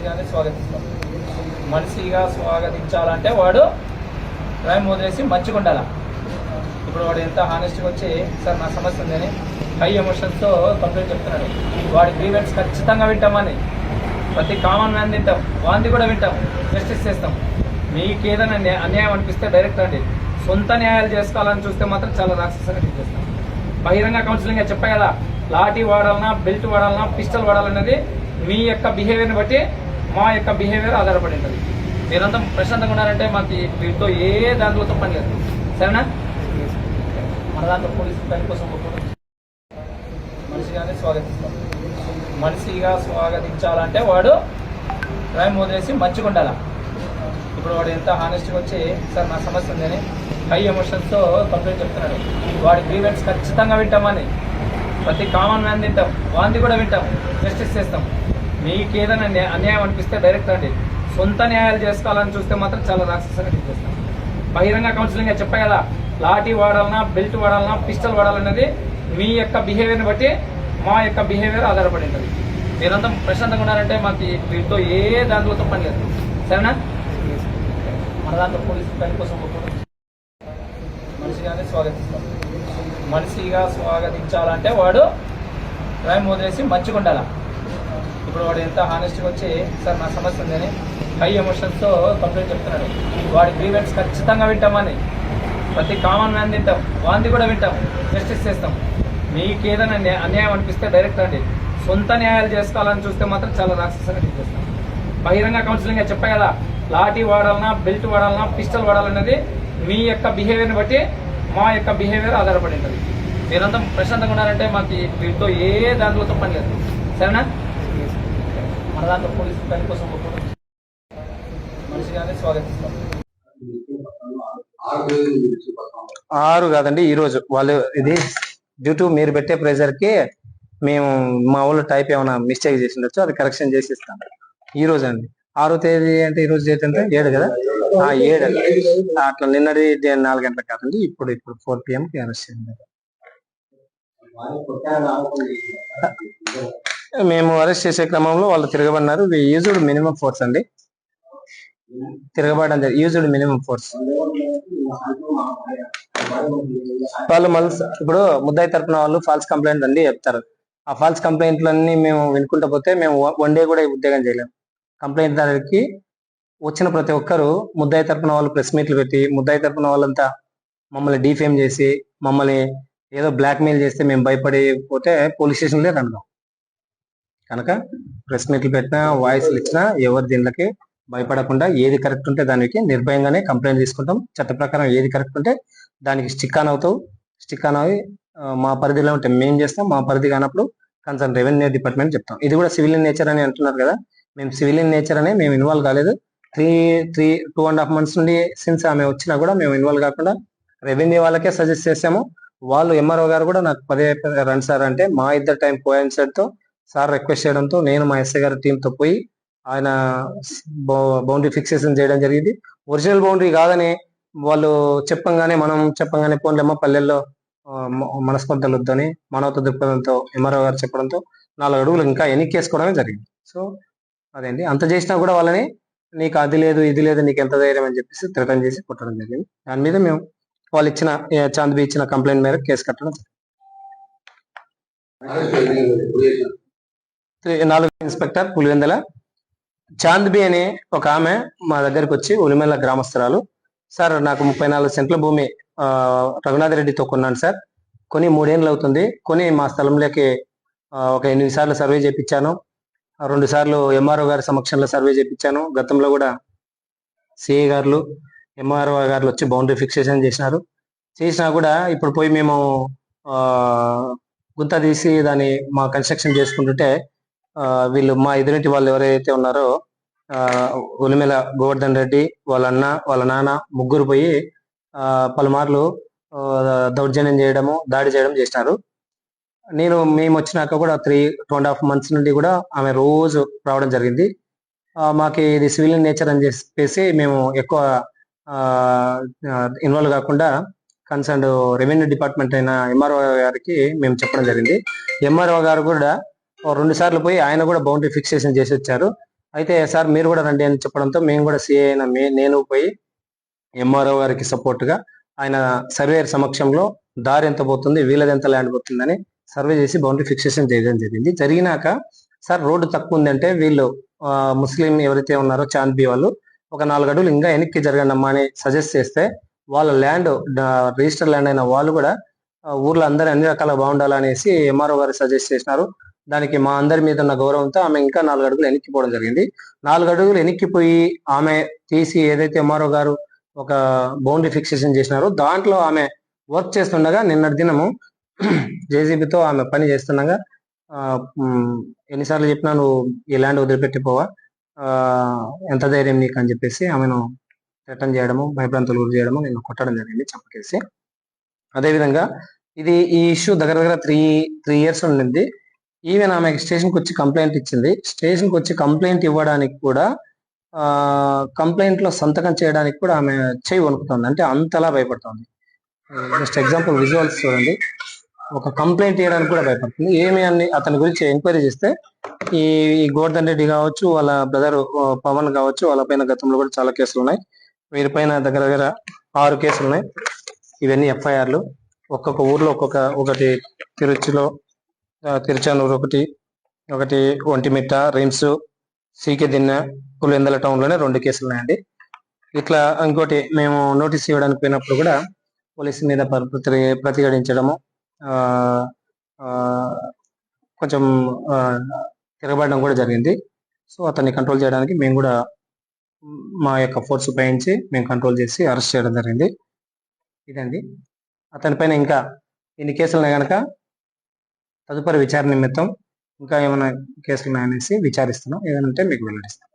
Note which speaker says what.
Speaker 1: మనిషిగానే స్వాగతిస్తాం. మనిషిగా స్వాగతించాలంటే వాడు క్రైమ్ వదిలేసి మంచిగా ఉండాలి. ఇప్పుడు వాడు ఎంత హానెస్ట్గా వచ్చి సార్ నా సమస్య ఉందని హై ఎమోషన్స్తో కంప్లైంట్ చెప్తున్నాడు. వాడి గ్రీవెన్స్ ఖచ్చితంగా వింటామని ప్రతి కామన్ మ్యాన్ తింటాం, వాంది కూడా వింటాం, జస్టిస్ చేస్తాం. మీకు ఏదైనా అన్యాయం అనిపిస్తే డైరెక్ట్ రండి. సొంత న్యాయాలు చేసుకోవాలని చూస్తే మాత్రం చాలా రాక్షసంగా చేస్తాం. బహిరంగ కౌన్సిలింగ్ చెప్పా కదా, లాఠీ వాడాలన్నా, బెల్ట్ వాడాలన్నా, పిస్టల్ వాడాలన్నది మీ యొక్క బిహేవియర్ని బట్టి మా యొక్క బిహేవియర్ ఆధారపడి ఉంటుంది. మీరంతా ప్రశాంతంగా ఉన్నారంటే మాకు వీటితో ఏ దాంట్లో పని లేదు. సరేనా? మన దాంట్లో పోలీసు పని కోసం మనిషిగానే స్వాగతిస్తాం. మనిషిగా స్వాగతించాలంటే వాడు క్రైమ్ వదిలేసి మంచిగా ఉండాలి. ఇప్పుడు వాడు ఎంత హానెస్ట్గా వచ్చి సార్ నా సమస్య ఉందని హై ఎమోషన్స్తో కంప్లైంట్ చెప్తున్నాడు. వాడి గ్రీవెన్స్ ఖచ్చితంగా వింటామని ప్రతి కామన్ మ్యాన్ తింటాం, వాంది కూడా వింటాం, జస్టిస్ చేస్తాం. మీకు ఏదైనా అన్యాయం అనిపిస్తే డైరెక్ట్ రండి. సొంత న్యాయాలు చేసుకోవాలని చూస్తే మాత్రం చాలా రాక్షసంగా చేస్తాం. బహిరంగ కౌన్సిలింగ్ చెప్పా కదా, లాఠీ వాడాలన్నా, బెల్ట్ వాడాలన్నా, పిస్టల్ వాడాలన్నది మీ యొక్క బిహేవియర్ని బట్టి మా యొక్క బిహేవియర్ ఆధారపడి ఉంటుంది. మీరంతా ప్రశాంతంగా ఉన్నారంటే మాకు వీటితో ఏ దాంట్లో పని లేదు. సరేనా? మన దాంట్లో పోలీసు పని కోసం మనిషిగానే స్వాగతిస్తాం. మనిషిగా స్వాగతించాలంటే వాడు క్రైమ్ వదిలేసి మంచిగా ఉండాలి. ఇప్పుడు వాడు ఎంత హానెస్ట్గా వచ్చి సార్ నా సమస్య ఉందని హై ఎమోషన్స్తో కంప్లైంట్ చెప్తున్నాడు. వాడి గ్రీవెన్స్ ఖచ్చితంగా వింటామని ప్రతి కామన్ మ్యాన్ తింటాం, వాంది కూడా వింటాం, జస్టిస్ చేస్తాం. మీకు ఏదైనా అన్యాయం అనిపిస్తే డైరెక్ట్ రండి. సొంత న్యాయాలు చేసుకోవాలని చూస్తే మాత్రం చాలా రాక్షసంగా చేస్తాం. బహిరంగ కౌన్సిలింగ్ చెప్పా కదా, లాఠీ వాడాలన్నా, బెల్ట్ వాడాలన్నా, పిస్టల్ వాడాలన్నది మీ యొక్క బిహేవియర్ని బట్టి మా యొక్క బిహేవియర్ ఆధారపడి ఉంటుంది. మీరంతా ప్రశాంతంగా ఉన్నారంటే మాకు వీటితో ఏ దాంట్లో పని లేదు. సరేనా? మన దాంట్లో పోలీసు పని కోసం మనిషిగానే స్వాగతిస్తాం.
Speaker 2: 6 కాదండి, ఈరోజు వాళ్ళు ఇది డ్యూ టు మీరు పెట్టే ప్రెజర్కి మేము మా ఊళ్ళో టైప్ ఏమైనా మిస్టేక్ చేసి ఉండొచ్చు, అది కరెక్షన్ చేసి ఇస్తాం. ఈ రోజు అండి 6వ తేదీ అంటే ఈ రోజు డేట్ అంటే 7 కదా, 7 అండి. అట్లా నిన్నటి 4 గంటలకు కాదండి, ఇప్పుడు 4 PM అరెస్ట్ అయింది. మేము అరెస్ట్ చేసే క్రమంలో వాళ్ళు తిరగబడినారు. యూజ్డ్ మినిమం ఫోర్స్ అండి, తిరగబడడం యూజ్డ్ మినిమం ఫోర్స్. వాళ్ళు మళ్ళీ ఇప్పుడు ముద్దాయి తరపున వాళ్ళు ఫాల్స్ కంప్లైంట్ అండి చెప్తారు. ఆ ఫాల్స్ కంప్లైంట్లన్నీ మేము వినుకుంటా పోతే మేము 1 డే కూడా ఉద్యోగం చేయలేము. కంప్లైంట్ దానికి వచ్చిన ప్రతి ఒక్కరు ముద్దాయి తరపున వాళ్ళు ప్రెస్ మీట్లు పెట్టి, ముద్దాయి తరపున వాళ్ళంతా మమ్మల్ని డిఫేమ్ చేసి, మమ్మల్ని ఏదో బ్లాక్ మెయిల్ చేస్తే మేము భయపడిపోతే పోలీస్ స్టేషన్లే రండి. కనుక ప్రెస్ మీట్లు పెట్టినా, వాయిస్లు ఇచ్చినా ఎవరు దీనికి భయపడకుండా ఏది కరెక్ట్ ఉంటే దానికి నిర్భయంగానే కంప్లైంట్ తీసుకుంటాం. చట్ట ప్రకారం ఏది కరెక్ట్ ఉంటే దానికి స్టిక్ ఆన్ అవుతావు. స్టిక్ ఆన్ అవి మా పరిధిలో ఉంటే మేము చేస్తాం, మా పరిధి కానప్పుడు కన్సర్న్ రెవెన్యూ డిపార్ట్మెంట్ చెప్తాం. ఇది కూడా సివిల్ నేచర్ అని అంటున్నారు కదా, మేము సివిల్ నేచర్ అనే మేము ఇన్వాల్వ్ కాలేదు. 2.5 months నుండి సిన్స్ ఆమె వచ్చినా కూడా మేము ఇన్వాల్వ్ కాకుండా రెవెన్యూ వాళ్ళకే సజెస్ట్ చేసాము. వాళ్ళు ఎంఆర్ఓ గారు కూడా నాకు పదే రండి సార్ అంటే మా ఇద్దరు టైం కోయిన్సైడ్ తో సార్ రిక్వెస్ట్ చేయడంతో నేను మా ఎస్ఐ గారి టీంతో పోయి ఆయన బౌండరీ ఫిక్సేషన్ చేయడం జరిగింది. ఒరిజినల్ బౌండరీ కాదని వాళ్ళు మనం చెప్పంగానే పోన్లేమ్మ పల్లెల్లో మనస్పర్ధలు వద్దని మానవత దృక్పథంతో ఎంఆర్ఓ గారు చెప్పడంతో 4 అడుగులు ఇంకా ఎన్నికేసుకోవడమే జరిగింది. సో అదేంటి అంత చేసినా కూడా వాళ్ళని నీకు అది లేదు ఇది లేదు నీకు ఎంత ధైర్యం అని చెప్పేసి థ్రెటన్ చేసి కొట్టడం జరిగింది. దాని మీద మేము వాళ్ళు ఇచ్చిన చాంద్బీ ఇచ్చిన కంప్లైంట్ మేరకు కేసు కట్టడం. 4 ఇన్స్పెక్టర్ పులివెందల చాంద్బీ అని ఒక ఆమె మా దగ్గరకు వచ్చి ఉలిమెల్ల గ్రామస్తురాలు. సార్ నాకు 34 సెంట్ల భూమి రఘునాథ్ రెడ్డితో కొన్నాను సార్, కొని 3 ఏళ్ళు అవుతుంది. కొని మా స్థలంలోకి ఒక 8 సార్లు సర్వే చేయించాను, 2 సార్లు ఎంఆర్ఓ గారి సమక్షంలో సర్వే చేయించాను. గతంలో కూడా సిఐ గారు ఎంఆర్ఓ గారు వచ్చి బౌండరీ ఫిక్సేషన్ చేసినా కూడా ఇప్పుడు పోయి మేము గుంత తీసి దాన్ని మా కన్స్ట్రక్షన్ చేసుకుంటుంటే వీళ్ళు మా ఎదురింటి వాళ్ళు ఎవరైతే ఉన్నారో ఉలిమెల గోవర్ధన్ రెడ్డి వాళ్ళ అన్న వాళ్ళ నాన్న ముగ్గురు పోయి పలుమార్లు దౌర్జన్యం చేయడము దాడి చేయడం చేసినారు. మేము వచ్చినాక కూడా 2.5 months నుండి కూడా ఆమె రోజు రావడం జరిగింది. మాకు ఇది సివిల్ నేచర్ అని చెప్పేసి మేము ఎక్కువ ఇన్వాల్వ్ కాకుండా కన్సర్న్ రెవెన్యూ డిపార్ట్మెంట్ అయిన ఎంఆర్ఓ గారికి మేము చెప్పడం జరిగింది. ఎంఆర్ఓ గారు కూడా 2 సార్లు పోయి ఆయన కూడా బౌండరీ ఫిక్సేషన్ చేసి వచ్చారు. అయితే సార్ మీరు కూడా రండి అని చెప్పడంతో మేము కూడా సిఐ అయిన నేను పోయి ఎంఆర్ఓ గారికి సపోర్ట్ గా ఆయన సర్వేయర్ సమక్షంలో దారి ఎంత పోతుంది, వీళ్ళది ఎంత ల్యాండ్ పోతుందని సర్వే చేసి బౌండరీ ఫిక్సేషన్ చేయడం జరిగింది. జరిగినాక సార్ రోడ్డు తక్కువ ఉందంటే వీళ్ళు ముస్లిం ఎవరైతే ఉన్నారో చాంద్బీ వాళ్ళు ఒక 4 అడుగులు ఇంకా వెనక్కి జరగండి అమ్మా అని సజెస్ట్ చేస్తే వాళ్ళ ల్యాండ్ రిజిస్టర్ ల్యాండ్ అయిన వాళ్ళు కూడా ఊర్లో అందరూ అన్ని రకాల బాగుండాలనేసి ఎంఆర్ఓ గారు సజెస్ట్ చేసినారు. దానికి మా అందరి మీద ఉన్న గౌరవంతో ఆమె ఇంకా 4 అడుగులు వెనక్కిపోవడం జరిగింది. 4 అడుగులు వెనక్కిపోయి ఆమె తీసి ఏదైతే ఎంఆర్ఓ గారు ఒక బౌండరీ ఫిక్సేషన్ చేసినారో దాంట్లో ఆమె వర్క్ చేస్తుండగా నిన్నటి దినము జేసీబీతో ఆమె పని చేస్తుండగా ఎన్నిసార్లు చెప్పినా నువ్వు ఈ ల్యాండ్ వదిలిపెట్టిపోవా, ఎంత ధైర్యం నీకు అని చెప్పేసి ఆమెను రిటర్న్ చేయడము, భయప్రాంతాలు గురి చేయడము, నేను కొట్టడం జరిగింది చంపకేసి. అదేవిధంగా ఈ ఇష్యూ దగ్గర 3 ఇయర్స్ ఉండింది. ఈవెన్ ఆమె స్టేషన్కి వచ్చి కంప్లైంట్ ఇచ్చింది. స్టేషన్కి వచ్చి కంప్లైంట్ ఇవ్వడానికి కూడా కంప్లైంట్ లో సంతకం చేయడానికి కూడా ఆమె చేయి వణుకుతుంది, అంటే అంతలా భయపడుతుంది. జస్ట్ ఎగ్జాంపుల్ విజువల్స్ చూడండి. ఒక కంప్లైంట్ చేయడానికి కూడా భయపడుతుంది. ఏమి అని అతని గురించి ఎంక్వైరీ చేస్తే ఈ గోవర్ధన్ రెడ్డి కావచ్చు, వాళ్ళ బ్రదర్ పవన్ కావచ్చు, వాళ్ళ పైన గతంలో కూడా చాలా కేసులు ఉన్నాయి. వీరి పైన దగ్గర 6 కేసులు ఉన్నాయి. ఇవన్నీ ఎఫ్ఐఆర్లు. ఒక్కొక్క ఊర్లో ఒకటి తిరుచానూరు, ఒకటి ఒంటిమిట్ట, రిమ్స్, సీకే దిన్న, పులివెందుల టౌన్ లోనే 2 కేసులు ఉన్నాయండి. ఇట్లా ఇంకోటి మేము నోటీస్ ఇవ్వడానికి పోయినప్పుడు కూడా పోలీసు మీద ప్రతిఘటించడము, కొంచెం తిరగబడడం కూడా జరిగింది. సో అతన్ని కంట్రోల్ చేయడానికి మేము కూడా మా యొక్క ఫోర్స్ ఉపయోగించి మేము కంట్రోల్ చేసి అరెస్ట్ చేయడం జరిగింది. ఇదండి. అతని పైన ఇంకా ఇన్ని కేసులు ఉన్నాయి కనుక తదుపరి విచారణ నిమిత్తం ఇంకా ఏమైనా కేసులు ఉన్నాయనేసి విచారిస్తున్నాం. ఏదంటే మీకు వెల్లడిస్తాం.